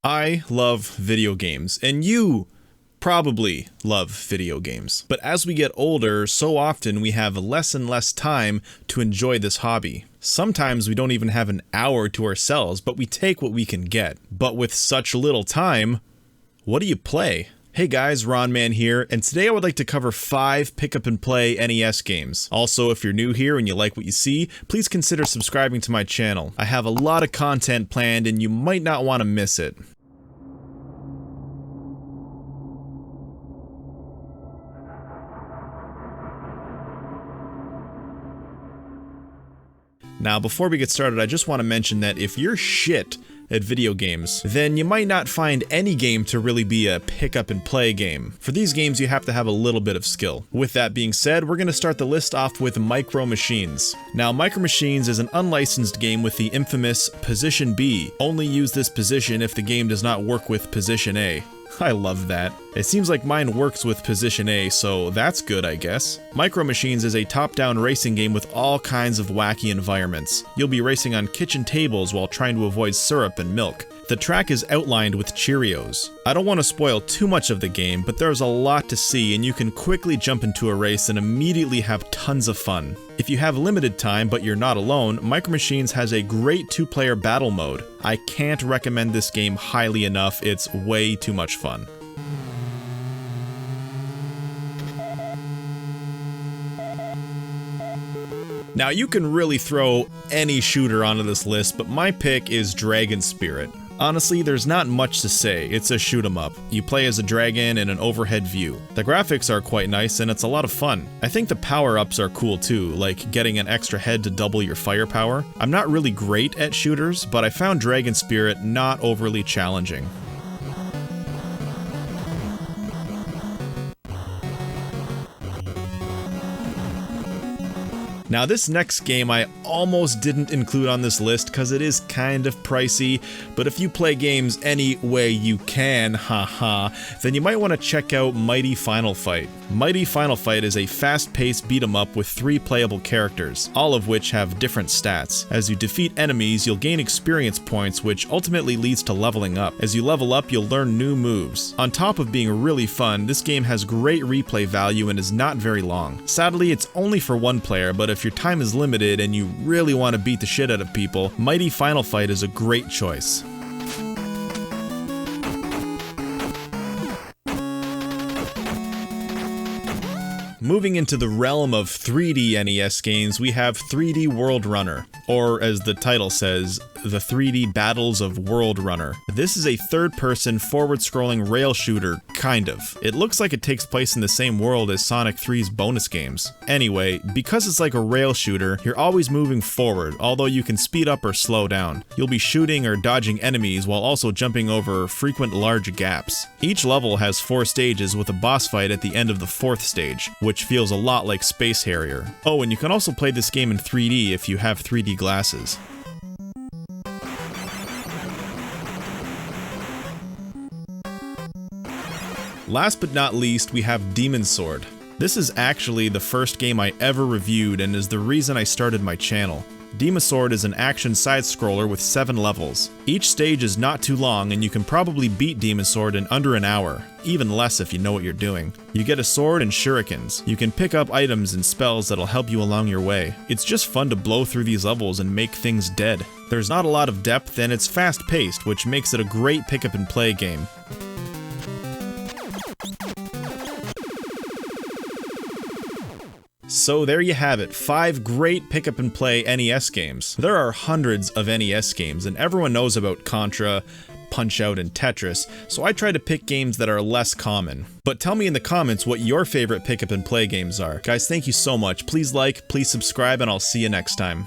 I love video games, and you probably love video games. But as we get older, so often we have less and less time to enjoy this hobby. Sometimes we don't even have an hour to ourselves, but we take what we can get. But with such little time, what do you play? Hey guys, RonMan here, and today I would like to cover 5 pick-up-and-play NES games. Also, if you're new here and you like what you see, please consider subscribing to my channel. I have a lot of content planned and you might not want to miss it. Now, before we get started, I just want to mention that if you're shit at video games, then you might not find any game to really be a pick-up-and-play game. For these games, you have to have a little bit of skill. With that being said, we're going to start the list off with Micro Machines. Now, Micro Machines is an unlicensed game with the infamous Position B. Only use this position if the game does not work with Position A. I love that. It seems like mine works with Position A, so that's good, I guess. Micro Machines is a top-down racing game with all kinds of wacky environments. You'll be racing on kitchen tables while trying to avoid syrup and milk. The track is outlined with Cheerios. I don't want to spoil too much of the game, but there's a lot to see and you can quickly jump into a race and immediately have tons of fun. If you have limited time but you're not alone, Micro Machines has a great 2-player battle mode. I can't recommend this game highly enough, it's way too much fun. Now you can really throw any shooter onto this list, but my pick is Dragon Spirit. Honestly, there's not much to say, it's a shoot 'em up. You play as a dragon in an overhead view. The graphics are quite nice and it's a lot of fun. I think the power-ups are cool too, like getting an extra head to double your firepower. I'm not really great at shooters, but I found Dragon Spirit not overly challenging. Now this next game I almost didn't include on this list because it is kind of pricey, but if you play games any way you can, haha, then you might want to check out Mighty Final Fight. Mighty Final Fight is a fast-paced beat-em-up with 3 playable characters, all of which have different stats. As you defeat enemies, you'll gain experience points, which ultimately leads to leveling up. As you level up, you'll learn new moves. On top of being really fun, this game has great replay value and is not very long. Sadly, it's only for 1 player, but if your time is limited and you really want to beat the shit out of people, Mighty Final Fight is a great choice. Moving into the realm of 3D NES games, we have 3D World Runner, or as the title says, the 3D Battles of World Runner. This is a third-person, forward-scrolling rail shooter, kind of. It looks like it takes place in the same world as Sonic 3's bonus games. Anyway, because it's like a rail shooter, you're always moving forward, although you can speed up or slow down. You'll be shooting or dodging enemies while also jumping over frequent large gaps. Each level has 4 stages with a boss fight at the end of the 4th stage, which feels a lot like Space Harrier. Oh, and you can also play this game in 3D if you have 3D glasses. Last but not least, we have Demon's Sword. This is actually the first game I ever reviewed and is the reason I started my channel. Demon's Sword is an action side-scroller with 7 levels. Each stage is not too long and you can probably beat Demon's Sword in under an hour, even less if you know what you're doing. You get a sword and shurikens. You can pick up items and spells that'll help you along your way. It's just fun to blow through these levels and make things dead. There's not a lot of depth and it's fast-paced, which makes it a great pick-up-and-play game. So there you have it, 5 great pick-up-and-play NES games. There are hundreds of NES games, and everyone knows about Contra, Punch-Out, and Tetris, so I try to pick games that are less common. But tell me in the comments what your favorite pick-up-and-play games are. Guys, thank you so much. Please like, please subscribe, and I'll see you next time.